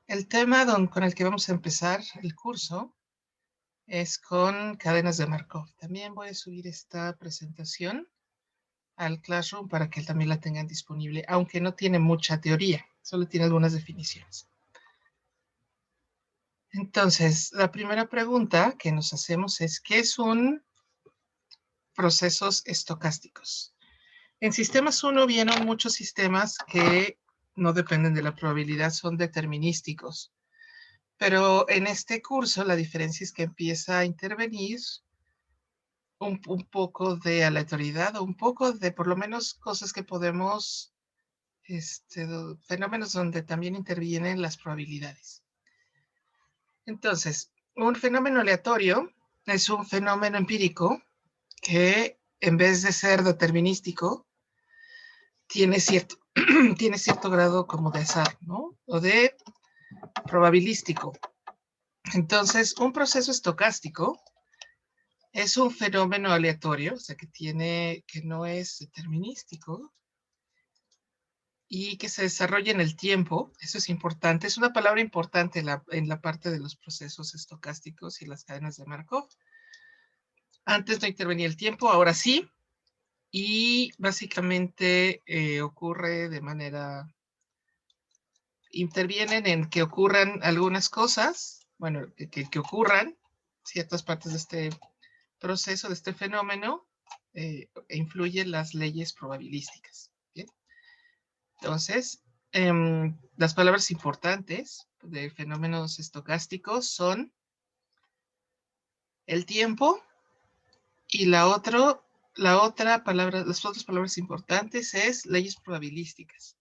El tema con el que vamos a empezar el curso es con cadenas de Markov. También voy a subir esta presentación al Classroom para que también la tengan disponible, aunque no tiene mucha teoría, solo tiene algunas definiciones. Entonces, la primera pregunta que nos hacemos es, ¿qué son procesos estocásticos? En sistemas 1 vienen muchos sistemas que no dependen de la probabilidad, son determinísticos. Pero en este curso la diferencia es que empieza a intervenir un poco de aleatoriedad o un poco de por lo menos cosas que podemos, fenómenos donde también intervienen las probabilidades. Entonces, un fenómeno aleatorio es un fenómeno empírico que en vez de ser determinístico, tiene cierto, tiene cierto grado como de azar, ¿no? O de probabilístico. Entonces, un proceso estocástico es un fenómeno aleatorio, o sea, que no es determinístico y que se desarrolla en el tiempo. Eso es importante. Es una palabra importante en la parte de los procesos estocásticos y las cadenas de Markov. Antes no intervenía el tiempo, ahora sí. Y básicamente ocurre de manera... Intervienen en que ocurran algunas cosas, bueno, que ocurran ciertas partes de este proceso, de este fenómeno, influyen las leyes probabilísticas. ¿Bien? Entonces, las palabras importantes de fenómenos estocásticos son el tiempo y la otra palabra, las otras palabras importantes es leyes probabilísticas.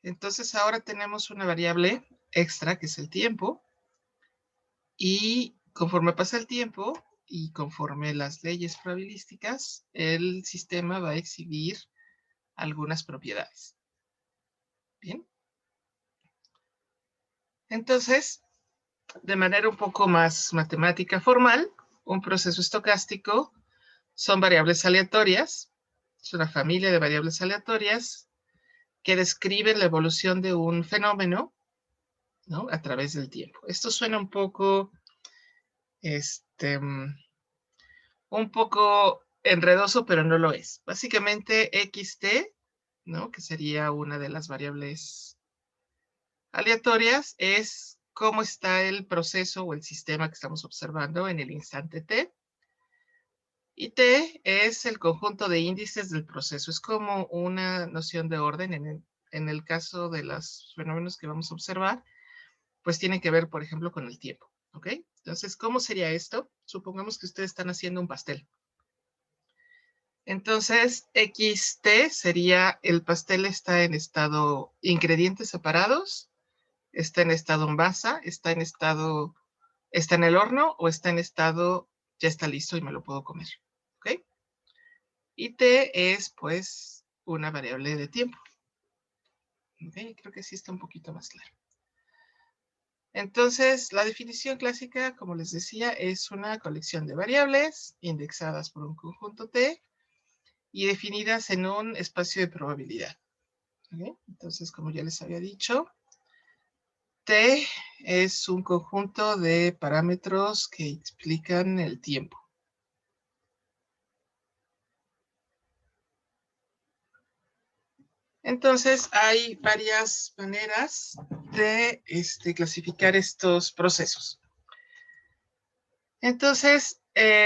Entonces ahora tenemos una variable extra que es el tiempo y conforme pasa el tiempo y conforme las leyes probabilísticas, el sistema va a exhibir algunas propiedades. Bien. Entonces, de manera un poco más matemática formal, un proceso estocástico son variables aleatorias, es una familia de variables aleatorias que describen la evolución de un fenómeno, ¿no? A través del tiempo. Esto suena un poco enredoso, pero no lo es. Básicamente, xt, ¿no? Que sería una de las variables aleatorias, es cómo está el proceso o el sistema que estamos observando en el instante t. Y t es el conjunto de índices del proceso. Es como una noción de orden. En el caso de los fenómenos que vamos a observar, pues tiene que ver, por ejemplo, con el tiempo. ¿Ok? Entonces, ¿cómo sería esto? Supongamos que ustedes están haciendo un pastel. Entonces, xt sería el pastel está en estado ingredientes separados, está en estado en masa, está en el horno o está en estado ya está listo y me lo puedo comer. ¿Ok? Y t es pues una variable de tiempo. ¿Ok? Creo que sí está un poquito más claro. Entonces, la definición clásica, como les decía, es una colección de variables indexadas por un conjunto t y definidas en un espacio de probabilidad. ¿Okay? Entonces, como ya les había dicho, t es un conjunto de parámetros que explican el tiempo. Entonces, hay varias maneras de clasificar estos procesos. Entonces,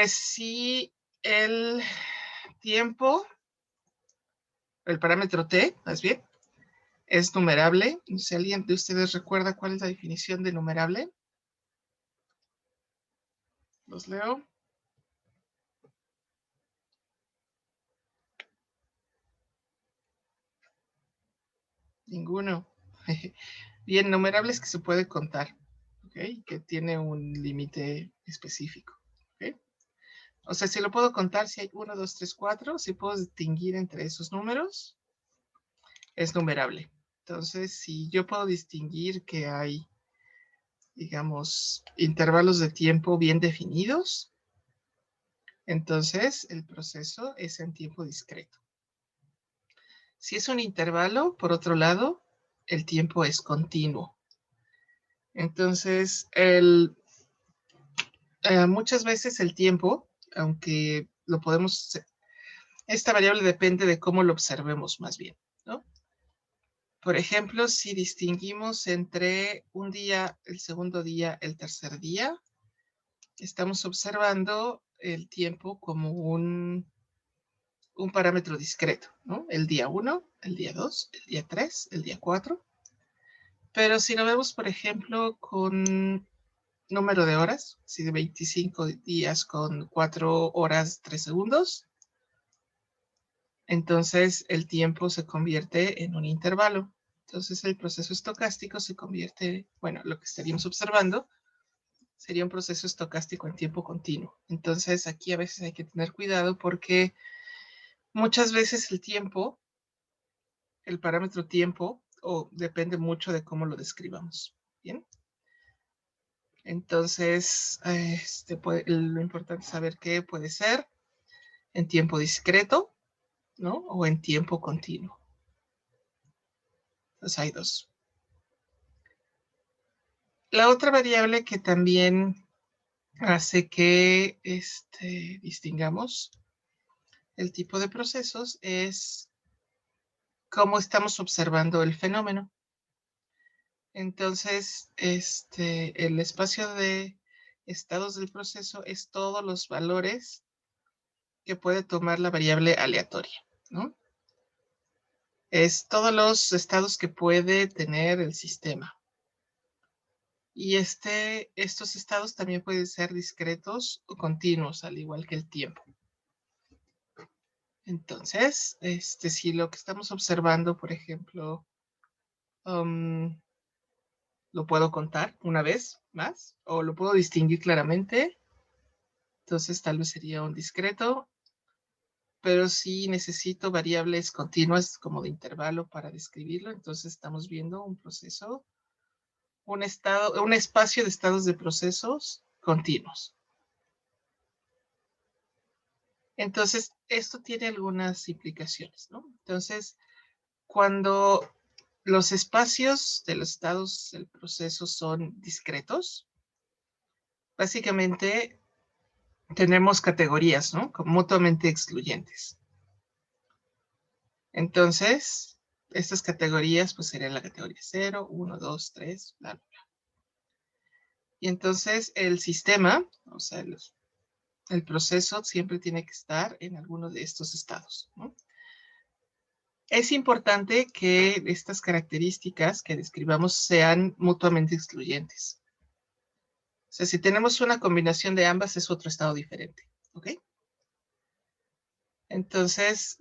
si el tiempo, el parámetro t, más bien, es numerable, si alguien de ustedes recuerda cuál es la definición de numerable, los leo. Ninguno. Bien, numerable es que se puede contar, ¿ok? Que tiene un límite específico, ¿ok? O sea, si lo puedo contar, si hay 1, 2, 3, 4, si puedo distinguir entre esos números, es numerable. Entonces, si yo puedo distinguir que hay, digamos, intervalos de tiempo bien definidos, entonces el proceso es en tiempo discreto. Si es un intervalo, por otro lado, el tiempo es continuo. Entonces, muchas veces el tiempo, aunque lo podemos, esta variable depende de cómo lo observemos más bien, ¿no? Por ejemplo, si distinguimos entre un día, el segundo día, el tercer día, estamos observando el tiempo como un parámetro discreto, ¿no? El día 1, el día 2, el día 3, el día 4. Pero si lo vemos, por ejemplo, con número de horas, si de 25 días con 4 horas 3 segundos, entonces el tiempo se convierte en un intervalo. Entonces el proceso estocástico se convierte, bueno, lo que estaríamos observando sería un proceso estocástico en tiempo continuo. Entonces aquí a veces hay que tener cuidado porque muchas veces el tiempo, el parámetro tiempo, depende mucho de cómo lo describamos. ¿Bien? Entonces, lo importante es saber qué puede ser en tiempo discreto, ¿no? O en tiempo continuo. Entonces hay dos. La otra variable que también hace que distingamos el tipo de procesos es cómo estamos observando el fenómeno. Entonces, el espacio de estados del proceso es todos los valores que puede tomar la variable aleatoria, ¿no? Es todos los estados que puede tener el sistema. Y estos estados también pueden ser discretos o continuos, al igual que el tiempo. Entonces, si lo que estamos observando, por ejemplo, lo puedo contar una vez más, o lo puedo distinguir claramente, entonces tal vez sería un discreto, pero si necesito variables continuas como de intervalo para describirlo, entonces estamos viendo un proceso, un espacio de estados de procesos continuos. Entonces, esto tiene algunas implicaciones, ¿no? Entonces, cuando los espacios de los estados del proceso son discretos, básicamente tenemos categorías, ¿no? Como mutuamente excluyentes. Entonces, estas categorías pues serían la categoría 0, 1, 2, 3, bla, bla, bla. Y entonces el sistema, o sea, el proceso siempre tiene que estar en alguno de estos estados, ¿no? Es importante que estas características que describamos sean mutuamente excluyentes. O sea, si tenemos una combinación de ambas, es otro estado diferente, ¿ok? Entonces,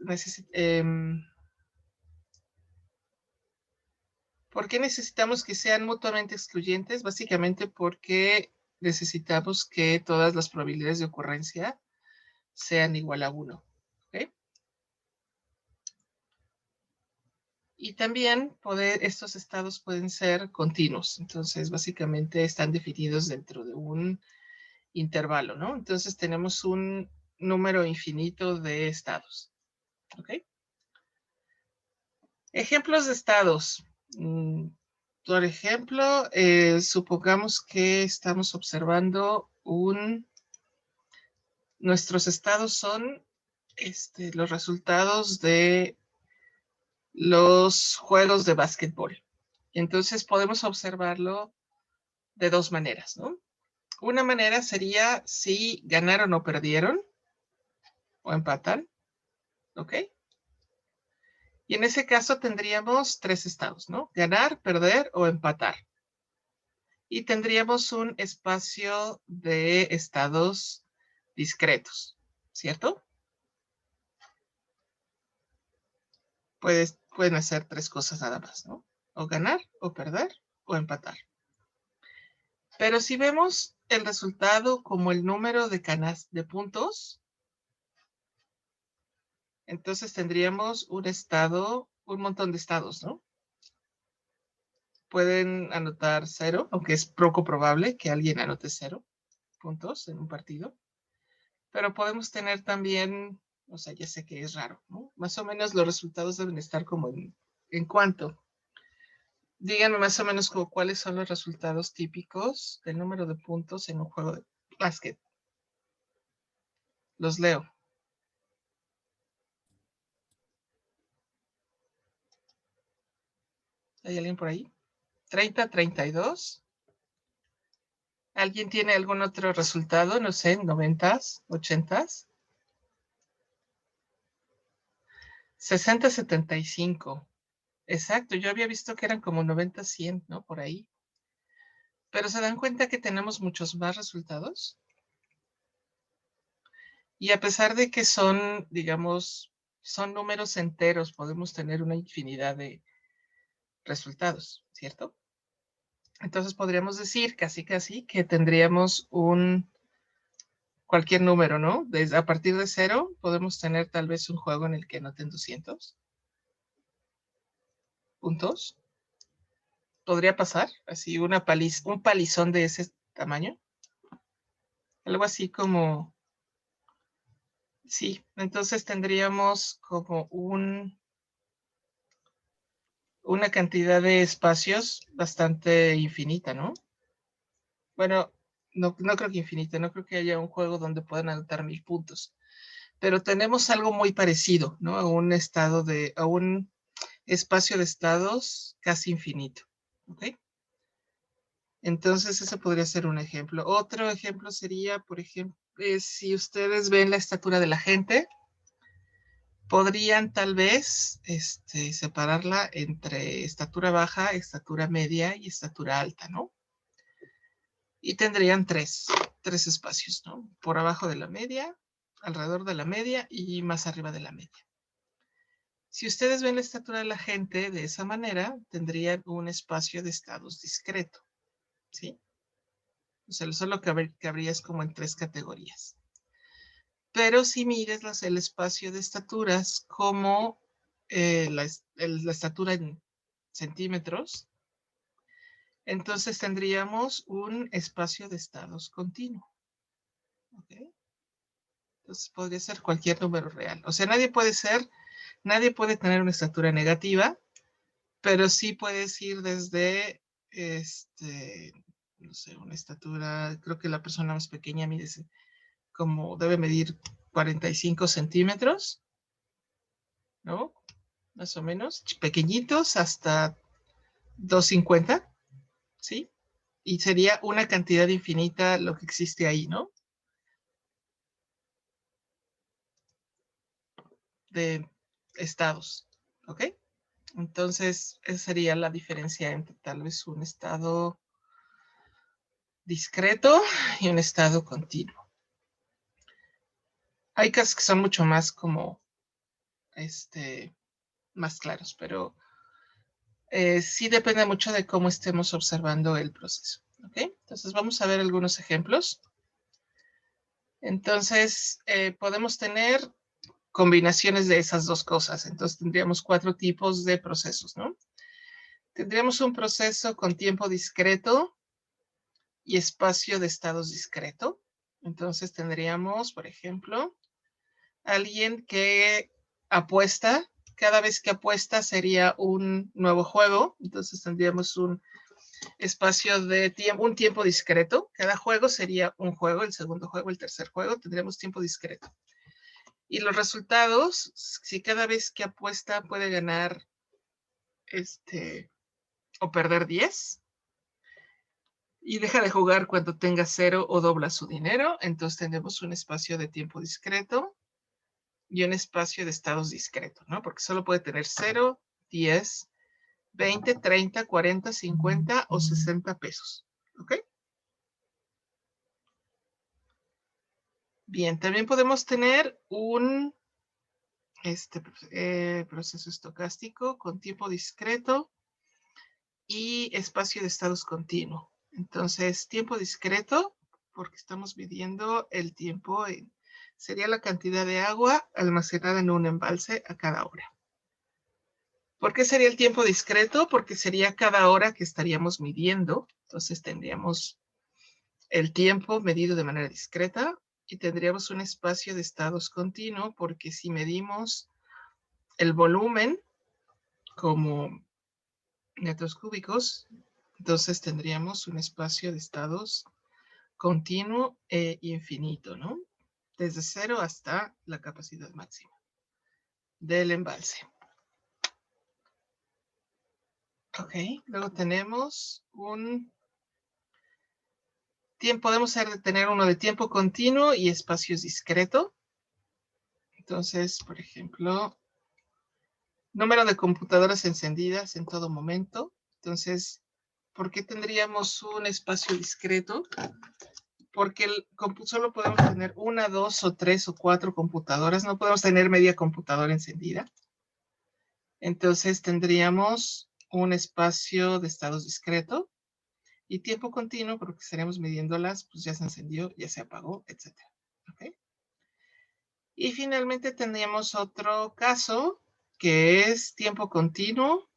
¿por qué necesitamos que sean mutuamente excluyentes? Básicamente porque necesitamos que todas las probabilidades de ocurrencia sean igual a 1, ¿ok? Y también estos estados pueden ser continuos. Entonces, básicamente están definidos dentro de un intervalo, ¿no? Entonces, tenemos un número infinito de estados, ¿ok? Ejemplos de estados. Por ejemplo, supongamos que estamos observando nuestros estados son los resultados de los juegos de básquetbol. Entonces podemos observarlo de dos maneras, ¿no? Una manera sería si ganaron o perdieron o empatan, ¿ok? Y en ese caso tendríamos tres estados, ¿no? Ganar, perder o empatar. Y tendríamos un espacio de estados discretos, ¿cierto? Pueden hacer tres cosas nada más, ¿no? O ganar, o perder, o empatar. Pero si vemos el resultado como el número de puntos, entonces tendríamos un montón de estados, ¿no? Pueden anotar 0, aunque es poco probable que alguien anote 0 puntos en un partido. Pero podemos tener también, o sea, ya sé que es raro, ¿no? Más o menos los resultados deben estar como en cuánto. Díganme más o menos como cuáles son los resultados típicos del número de puntos en un juego de básquet. Los leo. ¿Hay alguien por ahí? 30, 32. ¿Alguien tiene algún otro resultado? No sé, 90s, 80s. 60, 75. Exacto, yo había visto que eran como 90, 100, ¿no? Por ahí. Pero se dan cuenta que tenemos muchos más resultados. Y a pesar de que son, digamos, son números enteros, podemos tener una infinidad de resultados, ¿cierto? Entonces podríamos decir casi que tendríamos cualquier número, ¿no? A partir de 0 podemos tener tal vez un juego en el que anoten 200 puntos. Podría pasar, así un palizón de ese tamaño. Algo así como, sí, entonces tendríamos como una cantidad de espacios bastante infinita, ¿no? Bueno, no creo que infinita, no creo que haya un juego donde puedan anotar 1000 puntos. Pero tenemos algo muy parecido, ¿no? A un espacio de estados casi infinito, ¿ok? Entonces, ese podría ser un ejemplo. Otro ejemplo sería, por ejemplo, si ustedes ven la estatura de la gente, podrían tal vez separarla entre estatura baja, estatura media y estatura alta, ¿no? Y tendrían tres espacios, ¿no? Por abajo de la media, alrededor de la media y más arriba de la media. Si ustedes ven la estatura de la gente de esa manera, tendrían un espacio de estados discreto, ¿sí? O sea, solo cabrías como en 3 categorías. Pero si mides el espacio de estaturas como la estatura en centímetros, entonces tendríamos un espacio de estados continuo. ¿Okay? Entonces podría ser cualquier número real. O sea, nadie puede tener una estatura negativa, pero sí puedes ir desde, no sé, una estatura, creo que la persona más pequeña debe medir 45 centímetros, ¿no? Más o menos, pequeñitos hasta 250, ¿sí? Y sería una cantidad infinita lo que existe ahí, ¿no? De estados, ¿ok? Entonces, esa sería la diferencia entre tal vez un estado discreto y un estado continuo. Hay casos que son mucho más como, más claros, pero sí depende mucho de cómo estemos observando el proceso, ¿ok? Entonces, vamos a ver algunos ejemplos. Entonces, podemos tener combinaciones de esas dos cosas. Entonces, tendríamos 4 tipos de procesos, ¿no? Tendríamos un proceso con tiempo discreto y espacio de estados discreto. Entonces, tendríamos, por ejemplo, alguien que apuesta. Cada vez que apuesta sería un nuevo juego. Entonces, tendríamos un espacio de tiempo, un tiempo discreto. Cada juego sería un juego, el segundo juego, el tercer juego, tendríamos tiempo discreto. Y los resultados, si cada vez que apuesta puede ganar o perder 10 y deja de jugar cuando tenga 0 o dobla su dinero, entonces tenemos un espacio de tiempo discreto y un espacio de estados discreto, ¿no? Porque solo puede tener 0, 10, 20, 30, 40, 50 o 60 pesos, ¿ok? Bien, también podemos tener un proceso estocástico con tiempo discreto y espacio de estados continuo. Entonces, tiempo discreto, porque estamos midiendo el tiempo, sería la cantidad de agua almacenada en un embalse a cada hora. ¿Por qué sería el tiempo discreto? Porque sería cada hora que estaríamos midiendo. Entonces, tendríamos el tiempo medido de manera discreta y tendríamos un espacio de estados continuo, porque si medimos el volumen como metros cúbicos. Entonces tendríamos un espacio de estados continuo e infinito, ¿no? Desde 0 hasta la capacidad máxima del embalse. Ok, luego tenemos un tiempo, podemos tener uno de tiempo continuo y espacios discreto. Entonces, por ejemplo, número de computadoras encendidas en todo momento. Entonces, ¿por qué tendríamos un espacio discreto? Porque solo podemos tener 1, 2 o 3 o 4 computadoras. No podemos tener media computadora encendida. Entonces, tendríamos un espacio de estados discreto y tiempo continuo, porque estaremos midiéndolas, pues ya se encendió, ya se apagó, etc. ¿Okay? Y finalmente tendríamos otro caso, que es tiempo continuo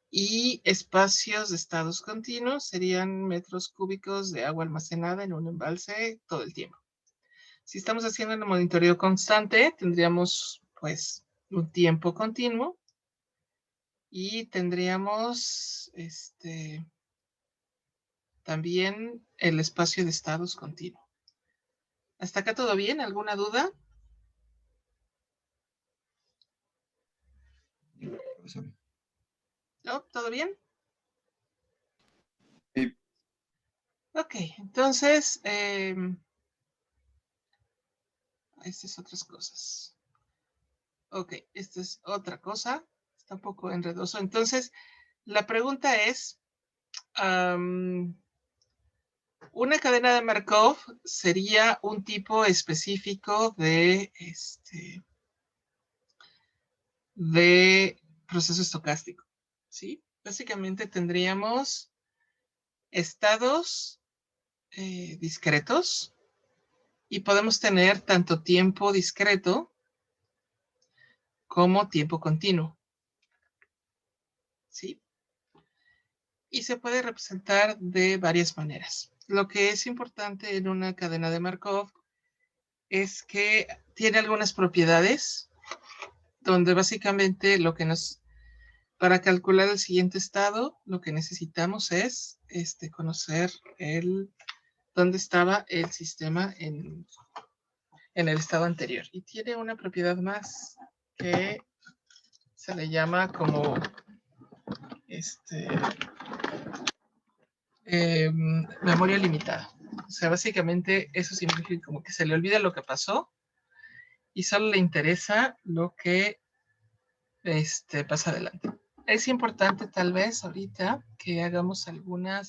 y espacios de estados continuos, serían metros cúbicos de agua almacenada en un embalse todo el tiempo. Si estamos haciendo el monitoreo constante, tendríamos pues un tiempo continuo y tendríamos también el espacio de estados continuo. ¿Hasta acá todo bien? ¿Alguna duda? ¿No? ¿Todo bien? Sí. Ok, entonces, estas otras cosas. Ok, esta es otra cosa. Está un poco enredoso. Entonces, la pregunta es, una cadena de Markov sería un tipo específico de proceso estocástico, ¿sí? Básicamente tendríamos estados discretos y podemos tener tanto tiempo discreto como tiempo continuo, ¿sí? Y se puede representar de varias maneras. Lo que es importante en una cadena de Markov es que tiene algunas propiedades donde básicamente para calcular el siguiente estado, lo que necesitamos es conocer dónde estaba el sistema en el estado anterior. Y tiene una propiedad más que se le llama como memoria limitada. O sea, básicamente eso significa como que se le olvida lo que pasó y solo le interesa lo que pasa adelante. Es importante tal vez ahorita que hagamos alguna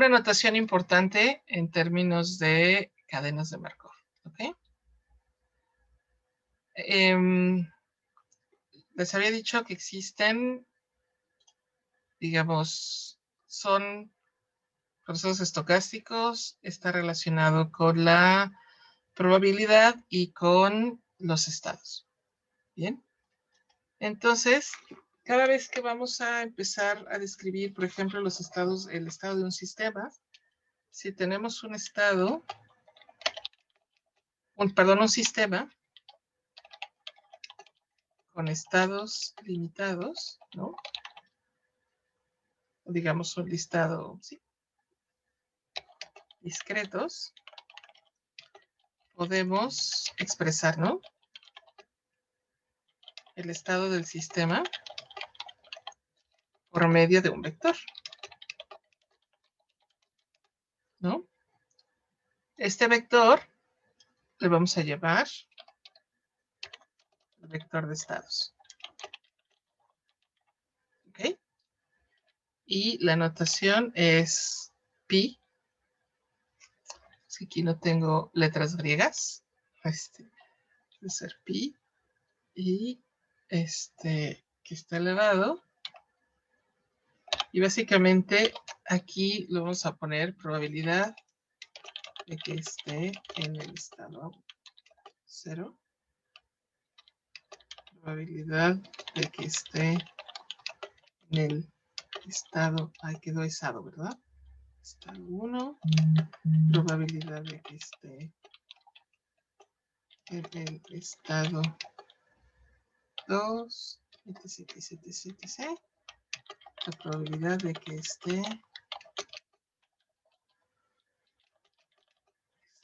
anotación importante en términos de cadenas de Markov. ¿Ok? Les había dicho que existen, digamos, son procesos estocásticos, está relacionado con la probabilidad y con los estados. Bien. Entonces, cada vez que vamos a empezar a describir, por ejemplo, el estado de un sistema, si tenemos un sistema con estados limitados, ¿no? Digamos un listado, ¿sí? Discretos, podemos expresar, ¿no? El estado del sistema por medio de un vector, ¿no? Este vector le vamos a llamar el vector de estados. ¿Ok? Y la notación es pi. Aquí no tengo letras griegas. Debe ser pi. Y que está elevado. Y básicamente aquí lo vamos a poner probabilidad de que esté en el estado 0. Probabilidad de que esté en el estado, ahí quedó estado, ¿verdad? Estado 1. Probabilidad de que esté en el estado 2, etc. La probabilidad de que esté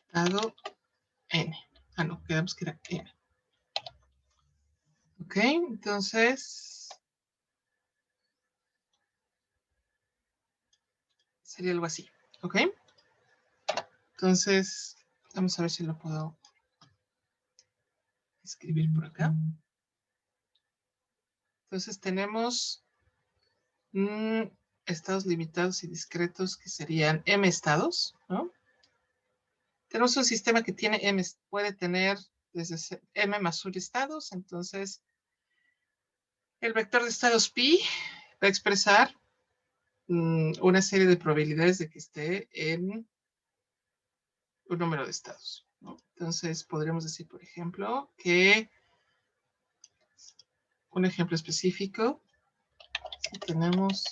estado n. Ah, no, quedamos que era n. Ok, entonces sería algo así. Ok, entonces vamos a ver si lo puedo escribir por acá. Entonces tenemos estados limitados y discretos que serían m estados, ¿no? Tenemos un sistema que tiene m, puede tener desde m más 1 estados, entonces el vector de estados pi va a expresar una serie de probabilidades de que esté en un número de estados, ¿no? Entonces podríamos decir, por ejemplo, que un ejemplo específico, si tenemos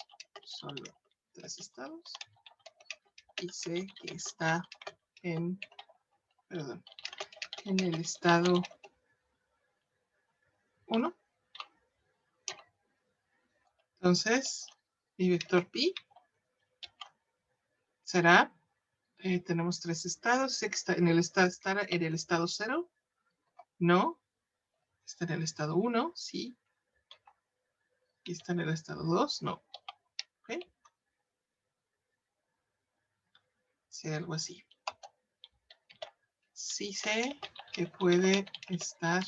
solo 3 estados y sé que está en el estado 1, entonces mi vector pi será, tenemos 3 estados, sé que está en el estado 0, no, está en el estado 1, sí, y está en el estado 2, no. ¿Ok? Sea algo así. Sí sé que puede estar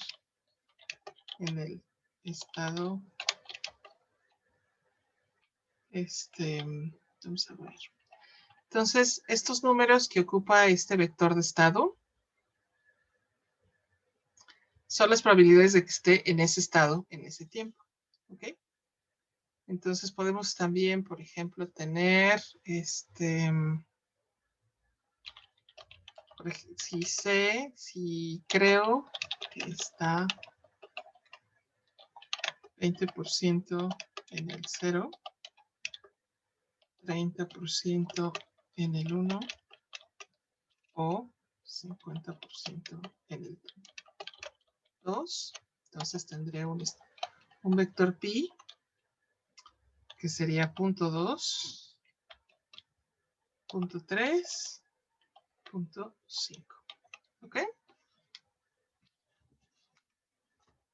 en el estado, vamos a ver. Entonces, estos números que ocupa este vector de estado son las probabilidades de que esté en ese estado en ese tiempo. ¿Ok? Entonces podemos también, por ejemplo, tener si creo que está 20% en el 0, 30% en el 1 o 50% en el 2. Entonces tendré un vector pi que sería 0.2, 0.3, 0.5. ¿Ok?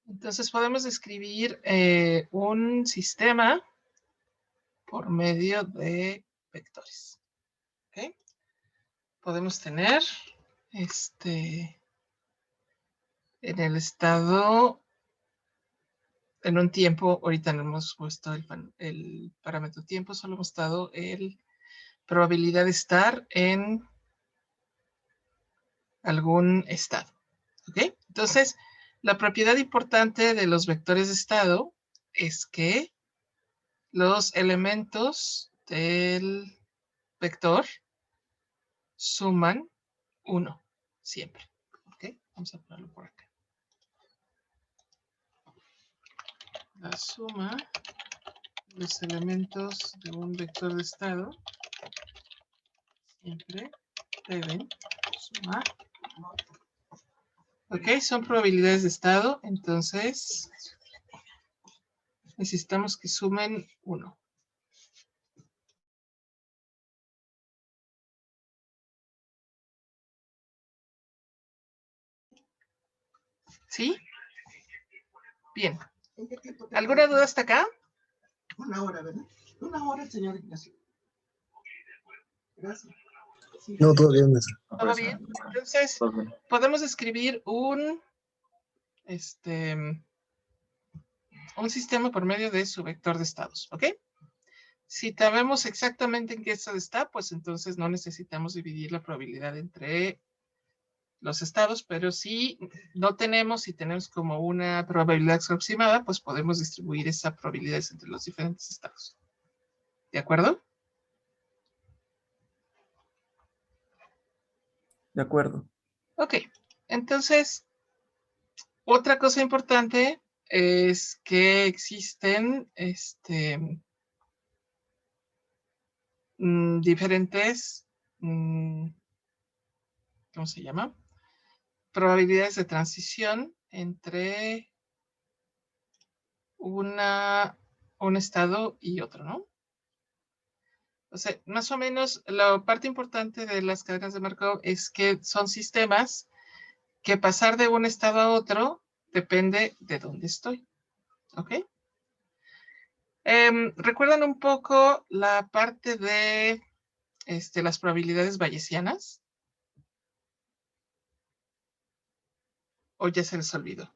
Entonces podemos describir un sistema por medio de vectores. ¿Ok? Podemos tener en el estado, en un tiempo, ahorita no hemos puesto el parámetro tiempo, solo hemos dado el probabilidad de estar en algún estado. ¿Ok? Entonces, la propiedad importante de los vectores de estado es que los elementos del vector suman 1 siempre. ¿Ok? Vamos a ponerlo por acá. La suma de los elementos de un vector de estado siempre deben sumar. Ok, son probabilidades de estado, entonces necesitamos que sumen 1. ¿Sí? Bien. ¿Alguna duda hasta acá? Una hora, ¿verdad? Una hora, señor Ignacio. Gracias. No, todo bien, maestro. ¿Todo bien? Entonces, podemos escribir un sistema por medio de su vector de estados, ¿ok? Si sabemos exactamente en qué estado está, pues entonces no necesitamos dividir la probabilidad entre los estados, pero si no tenemos, si tenemos como una probabilidad aproximada, pues podemos distribuir esa probabilidad entre los diferentes estados. ¿De acuerdo? De acuerdo. Ok, entonces, otra cosa importante es que existen diferentes, ¿cómo se llama? probabilidades de transición entre un estado y otro, ¿no? O sea, más o menos la parte importante de las cadenas de Markov es que son sistemas que pasar de un estado a otro depende de dónde estoy. ¿Ok? ¿Recuerdan un poco la parte de las probabilidades bayesianas? ¿O ya se les olvidó?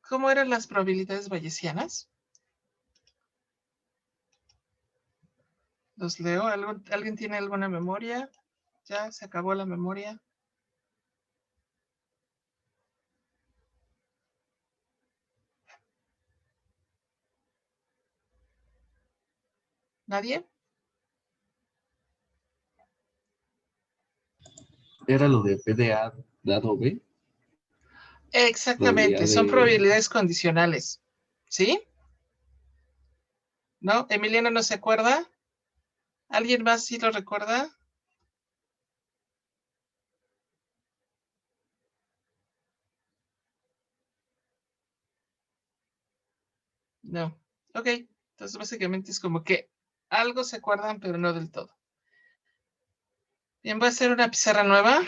¿Cómo eran las probabilidades bayesianas? Los leo. ¿Alguien tiene alguna memoria? ¿Ya se acabó la memoria? ¿Nadie? ¿Era lo de PDA dado B? Exactamente, son probabilidades condicionales. ¿Sí? ¿No? ¿Emiliano no se acuerda? ¿Alguien más sí lo recuerda? No. Ok. Entonces básicamente es como que algo se acuerdan, pero no del todo. Bien, voy a hacer una pizarra nueva.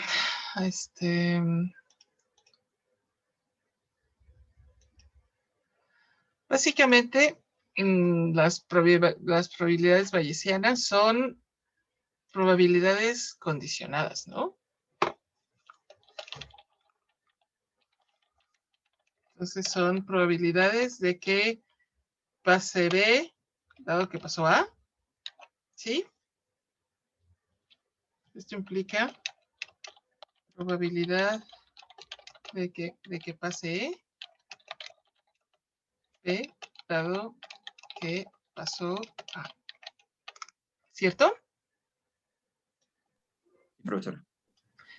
Básicamente, las probabilidades bayesianas son probabilidades condicionadas, ¿no? Entonces son probabilidades de que pase B, dado que pasó A, ¿sí? Esto implica probabilidad de que pase B, dado que pasó A. ¿Cierto? Profesor.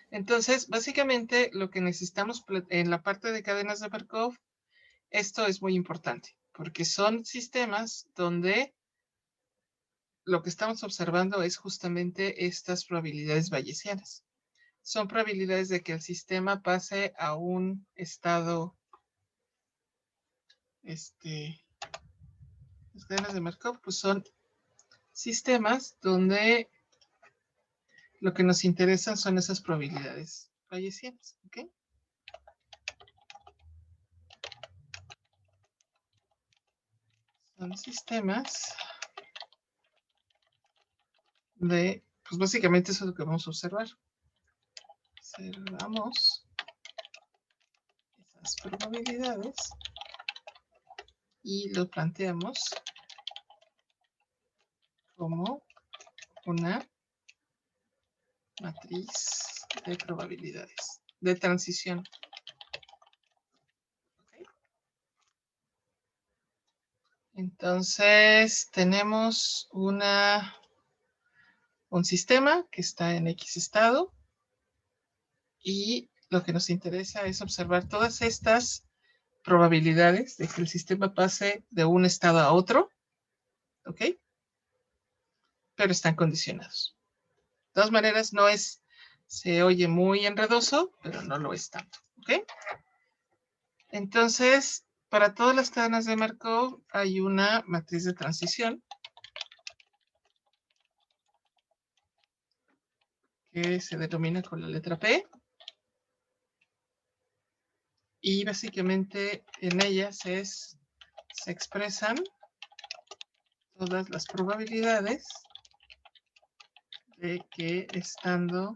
Entonces, básicamente, lo que necesitamos en la parte de cadenas de Markov, esto es muy importante, porque son sistemas donde lo que estamos observando es justamente estas probabilidades bayesianas. Son probabilidades de que el sistema pase a un estado, las cadenas de Markov, pues son sistemas donde lo que nos interesa son esas probabilidades bayesianas, ¿ok? Son sistemas de, pues básicamente eso es lo que vamos a observar. Observamos esas probabilidades y lo planteamos como una matriz de probabilidades de transición. ¿Okay? Entonces tenemos un sistema que está en X estado y lo que nos interesa es observar todas estas probabilidades de que el sistema pase de un estado a otro, ¿ok? Pero están condicionados. De todas maneras, no es, se oye muy enredoso, pero no lo es tanto, ¿ok? Entonces, para todas las cadenas de Markov hay una matriz de transición que se denomina con la letra P. Y básicamente en ellas se expresan todas las probabilidades de que estando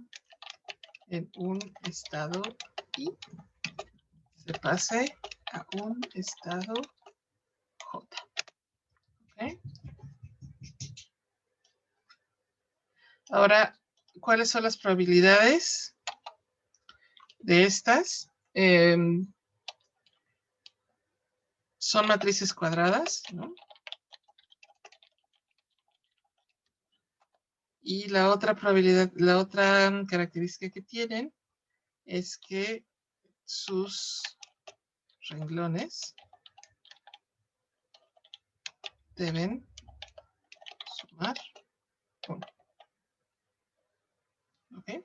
en un estado I se pase a un estado J. ¿Okay? Ahora, ¿cuáles son las probabilidades de estas? Son matrices cuadradas, ¿no? Y la otra probabilidad, la otra característica que tienen es que sus renglones deben sumar 1. ¿Ok?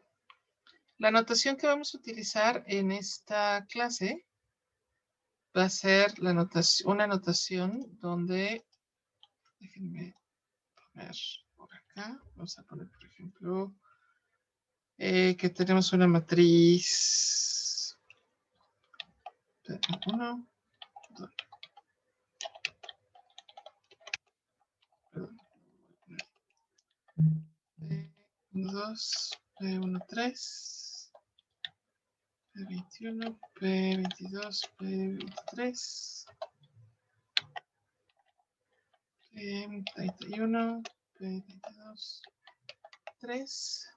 La notación que vamos a utilizar en esta clase va a ser una notación donde, déjenme poner por acá, vamos a poner, por ejemplo, que tenemos una matriz 1, 2, P1, 3, P21, P22, P23, P31, P32, 3.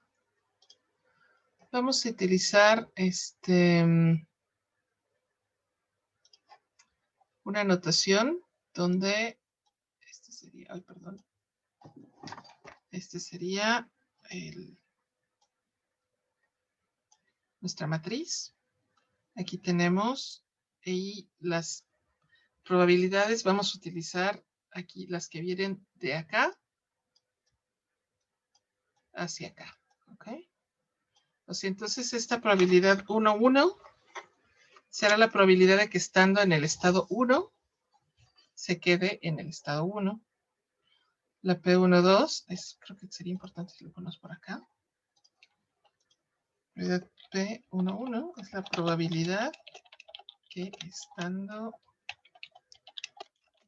Vamos a utilizar una notación donde este sería, ay, perdón, este sería nuestra matriz. Aquí tenemos y las probabilidades, vamos a utilizar aquí las que vienen de acá hacia acá, ¿ok? O sea, entonces esta probabilidad 1, 1 será la probabilidad de que estando en el estado 1 se quede en el estado 1. La P1, 2, creo que sería importante que lo ponemos por acá. La P1, 1 es la probabilidad que estando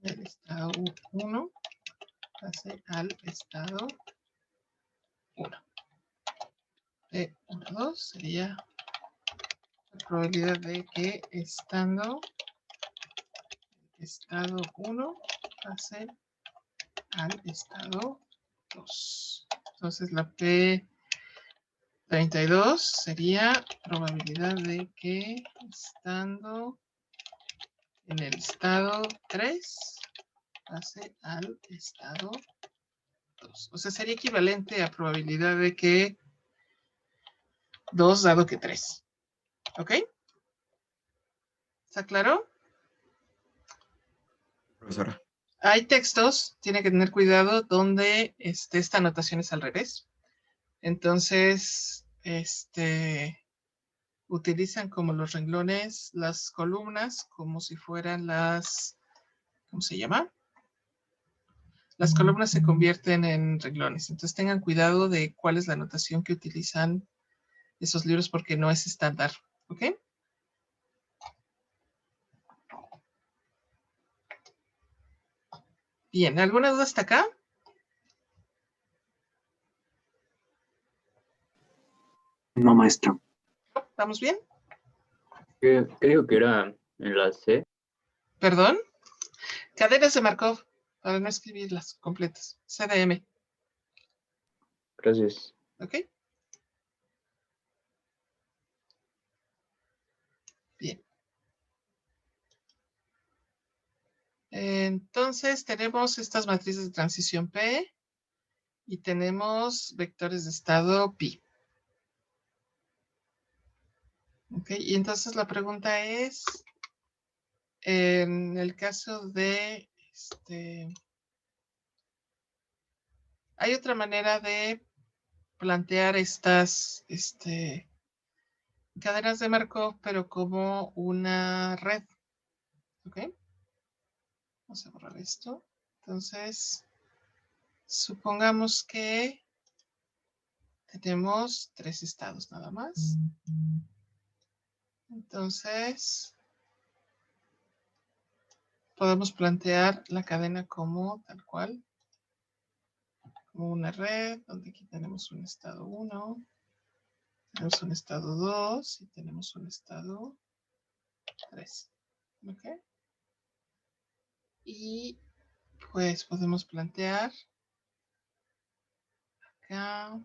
en el estado 1 pase al estado 1. P1, 2 sería la probabilidad de que estando en estado 1 pase al estado 2. Entonces la P32 sería probabilidad de que estando en el estado 3 pase al estado 2. O sea, sería equivalente a probabilidad de que 2 dado que 3. ¿Ok? ¿Está claro? Profesora. Hay textos, tiene que tener cuidado donde esta anotación es al revés. Entonces, utilizan como los renglones, las columnas, como si fueran las, ¿cómo se llama? Las columnas se convierten en renglones. Entonces tengan cuidado de cuál es la anotación que utilizan esos libros porque no es estándar. ¿Ok? Bien, ¿alguna duda hasta acá? No, maestra. ¿Vamos bien? Creo que era en la C. ¿Perdón? Cadenas de Markov, para no escribirlas completas. CDM. Gracias. ¿Ok? Bien. Entonces tenemos estas matrices de transición P y tenemos vectores de estado pi. ¿Ok? Y entonces la pregunta es, en el caso de, hay otra manera de plantear estas cadenas de Markov, pero como una red. ¿Ok? Vamos a borrar esto. Entonces, supongamos que tenemos 3 estados nada más. Entonces, podemos plantear la cadena como tal cual, como una red, donde aquí tenemos un estado 1, tenemos un estado 2 y tenemos un estado 3. ¿Ok? Y pues podemos plantear acá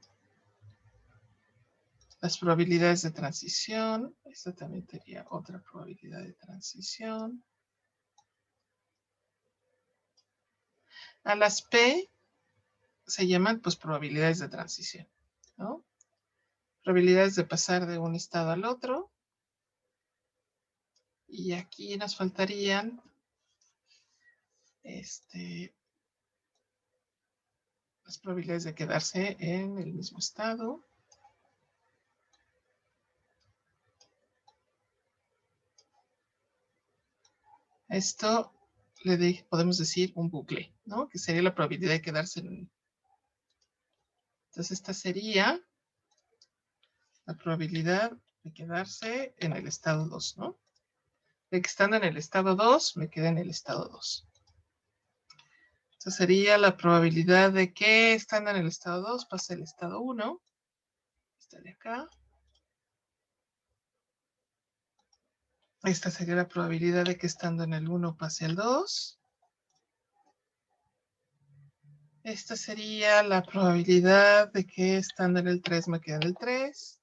las probabilidades de transición. Esta también sería otra probabilidad de transición. A las P se llaman pues probabilidades de transición, ¿no? Probabilidades de pasar de un estado al otro. Y aquí nos faltarían las probabilidades de quedarse en el mismo estado. Esto podemos decir un bucle, ¿no? Que sería la probabilidad de quedarse en... Entonces esta sería la probabilidad de quedarse en el estado 2, ¿no? De que estando en el estado 2, me quede en el estado 2. Entonces sería la probabilidad de que estando en el estado 2 pase el estado 1. Esta de acá. Esta sería la probabilidad de que estando en el 1 pase el 2. Esta sería la probabilidad de que estando en el 3 me quede en el 3.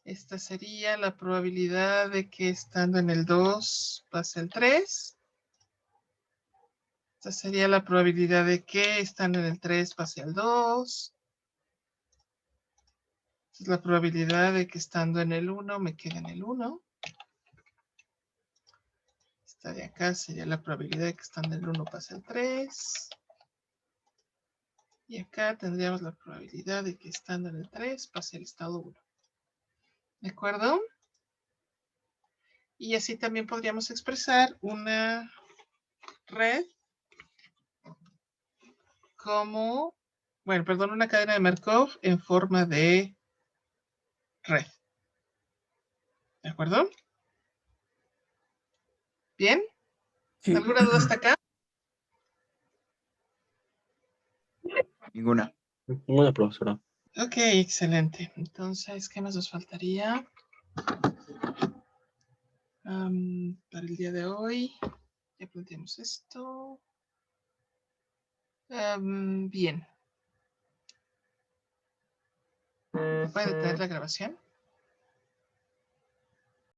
Esta sería la probabilidad de que estando en el 2 pase el 3. Esta sería la probabilidad de que estando en el 3 pase al 2. Esta es la probabilidad de que estando en el 1 me quede en el 1. Esta de acá sería la probabilidad de que estando en el 1 pase al 3. Y acá tendríamos la probabilidad de que estando en el 3 pase al estado 1. ¿De acuerdo? Y así también podríamos expresar una red como, bueno, perdón, una cadena de Markov en forma de red. ¿De acuerdo? ¿Bien? Sí. ¿Alguna duda hasta acá? Ninguna. Ninguna, profesora. Ok, excelente. Entonces, ¿qué más nos faltaría? Para el día de hoy, ya planteamos esto. Bien. ¿Puede detener la grabación?